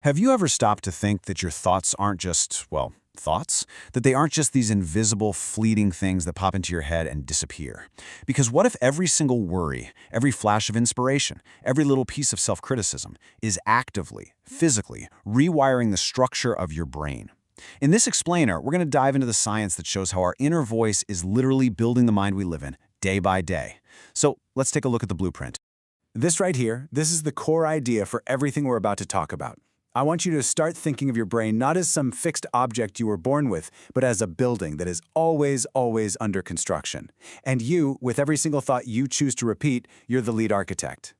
Have you ever stopped to think that your thoughts aren't just, well, thoughts? That they aren't just these invisible, fleeting things that pop into your head and disappear? Because what if every single worry, every flash of inspiration, every little piece of self-criticism is actively, physically, rewiring the structure of your brain? In this explainer, we're going to dive into the science that shows how our inner voice is literally building the mind we live in, day by day. So let's take a look at the blueprint. This right here, this is the core idea for everything we're about to talk about. I want you to start thinking of your brain not as some fixed object you were born with, but as a building that is always under construction. And you, with every single thought you choose to repeat, you're the lead architect.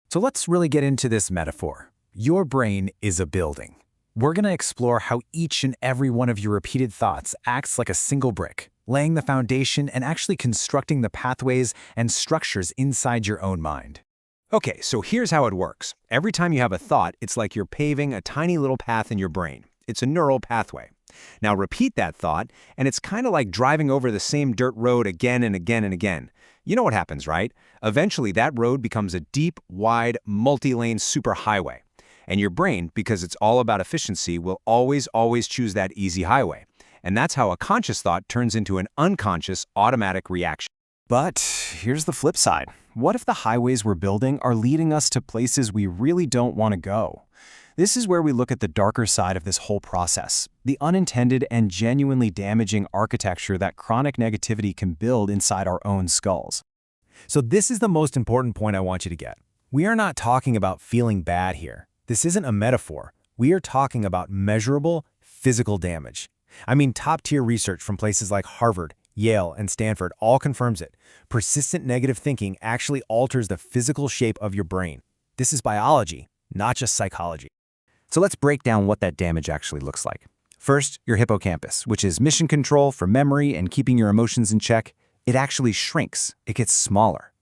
So let's really get into this metaphor. Your brain is a building. We're going to explore how each and every one of your repeated thoughts acts like a single brick, laying the foundation and actually constructing the pathways and structures inside your own mind. Okay, so here's how it works. Every time you have a thought, it's like you're paving a tiny little path in your brain. It's a neural pathway. Now repeat that thought, and it's kind of like driving over the same dirt road again and again and again. You know what happens, right? Eventually, that road becomes a deep, wide, multi-lane superhighway. And your brain, because it's all about efficiency, will always choose that easy highway. And that's how a conscious thought turns into an unconscious, automatic reaction. But here's the flip side. What if the highways we're building are leading us to places we really don't want to go? This is where we look at the darker side of this whole process, the unintended and genuinely damaging architecture that chronic negativity can build inside our own skulls. So this is the most important point I want you to get. We are not talking about feeling bad here. This isn't a metaphor. We are talking about measurable, physical damage. I mean, top-tier research from places like Harvard, Yale, and Stanford all confirms it. Persistent negative thinking actually alters the physical shape of your brain. This is biology, not just psychology. So let's break down what that damage actually looks like. First, your hippocampus, which is mission control for memory and keeping your emotions in check, it actually shrinks. It gets smaller.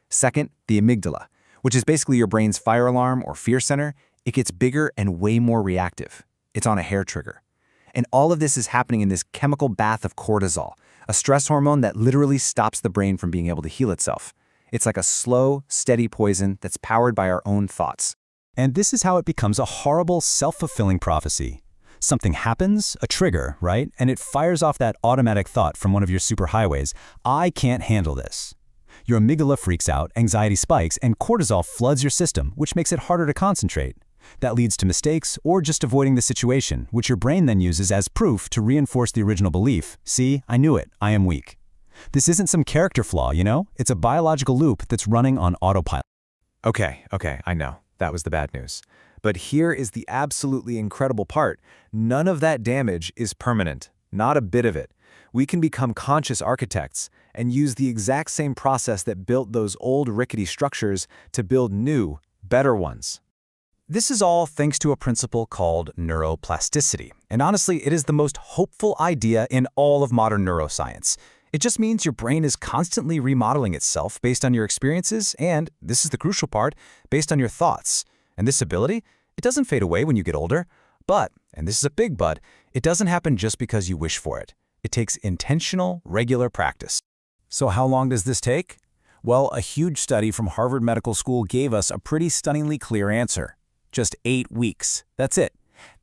Second, the amygdala, which is basically your brain's fire alarm or fear center, it gets bigger and way more reactive. It's on a hair trigger. And all of this is happening in this chemical bath of cortisol, a stress hormone that literally stops the brain from being able to heal itself. It's like a slow, steady poison that's powered by our own thoughts. And this is how it becomes a horrible, self-fulfilling prophecy. Something happens, a trigger, right? And it fires off that automatic thought from one of your superhighways, I can't handle this. Your amygdala freaks out, anxiety spikes, and cortisol floods your system, which makes it harder to concentrate. That leads to mistakes or just avoiding the situation, which your brain then uses as proof to reinforce the original belief. See, I knew it, I am weak. This isn't some character flaw, you know? It's a biological loop that's running on autopilot. Okay, I know. That was the bad news. But here is the absolutely incredible part. None of that damage is permanent. Not a bit of it. We can become conscious architects and use the exact same process that built those old rickety structures to build new, better ones. This is all thanks to a principle called neuroplasticity. And honestly, it is the most hopeful idea in all of modern neuroscience. It just means your brain is constantly remodeling itself based on your experiences and, this is the crucial part, based on your thoughts. And this ability, it doesn't fade away when you get older. But, and this is a big but, it doesn't happen just because you wish for it. It takes intentional, regular practice. So how long does this take? Well, a huge study from Harvard Medical School gave us a pretty stunningly clear answer. Just 8 weeks. That's it.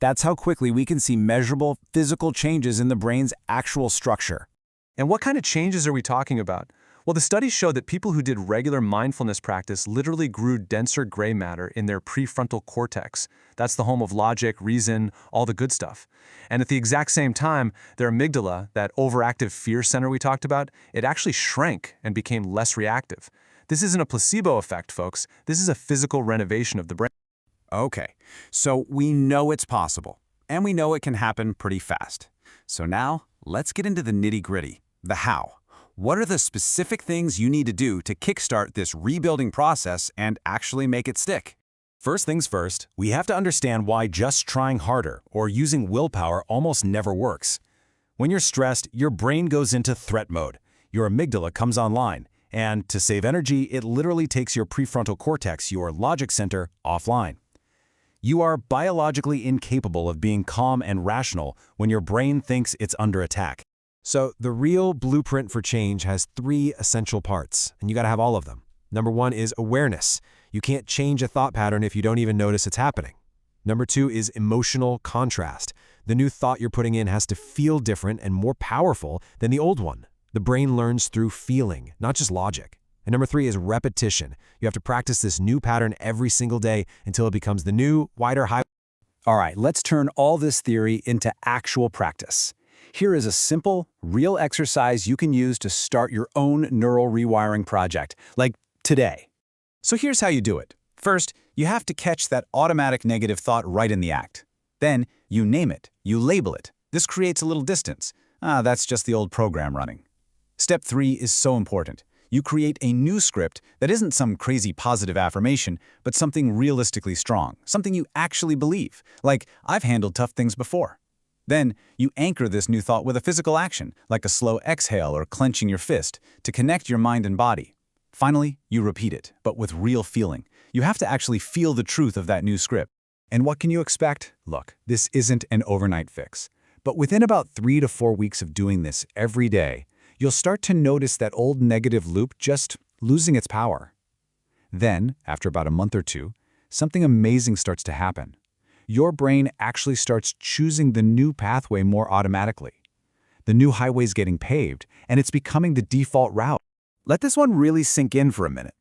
That's how quickly we can see measurable physical changes in the brain's actual structure. And what kind of changes are we talking about? Well, the studies showed that people who did regular mindfulness practice literally grew denser gray matter in their prefrontal cortex. That's the home of logic, reason, all the good stuff. And at the exact same time, their amygdala, that overactive fear center we talked about, it actually shrank and became less reactive. This isn't a placebo effect, folks. This is a physical renovation of the brain. Okay, so we know it's possible, and we know it can happen pretty fast. So now, let's get into the nitty-gritty, the how. What are the specific things you need to do to kickstart this rebuilding process and actually make it stick? First things first, we have to understand why just trying harder or using willpower almost never works. When you're stressed, your brain goes into threat mode. Your amygdala comes online, and to save energy, it literally takes your prefrontal cortex, your logic center, offline. You are biologically incapable of being calm and rational when your brain thinks it's under attack. So the real blueprint for change has 3 essential parts, and you got to have all of them. Number 1 is awareness. You can't change a thought pattern if you don't even notice it's happening. Number 2 is emotional contrast. The new thought you're putting in has to feel different and more powerful than the old one. The brain learns through feeling, not just logic. And number 3 is repetition. You have to practice this new pattern every single day until it becomes the new, wider high. All right, let's turn all this theory into actual practice. Here is a simple, real exercise you can use to start your own neural rewiring project, like today. So here's how you do it. First, you have to catch that automatic negative thought right in the act. Then, you name it, you label it. This creates a little distance. That's just the old program running. Step 3 is so important. You create a new script that isn't some crazy positive affirmation, but something realistically strong, something you actually believe, like, I've handled tough things before. Then, you anchor this new thought with a physical action, like a slow exhale or clenching your fist, to connect your mind and body. Finally, you repeat it, but with real feeling. You have to actually feel the truth of that new script. And what can you expect? Look, this isn't an overnight fix. But within about 3 to 4 weeks of doing this every day, you'll start to notice that old negative loop just losing its power. Then, after about a month or two, something amazing starts to happen. Your brain actually starts choosing the new pathway more automatically. The new highway's getting paved, and it's becoming the default route. Let this one really sink in for a minute.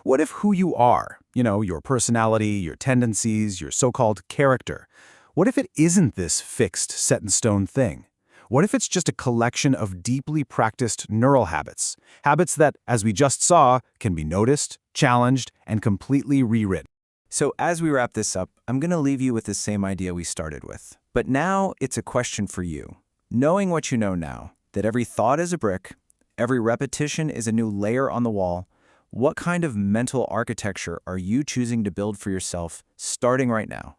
What if who you are, your personality, your tendencies, your so-called character, what if it isn't this fixed, set-in-stone thing? What if it's just a collection of deeply practiced neural habits? Habits that, as we just saw, can be noticed, challenged, and completely rewritten. So as we wrap this up, I'm going to leave you with the same idea we started with. But now it's a question for you. Knowing what you know now, that every thought is a brick, every repetition is a new layer on the wall, what kind of mental architecture are you choosing to build for yourself starting right now?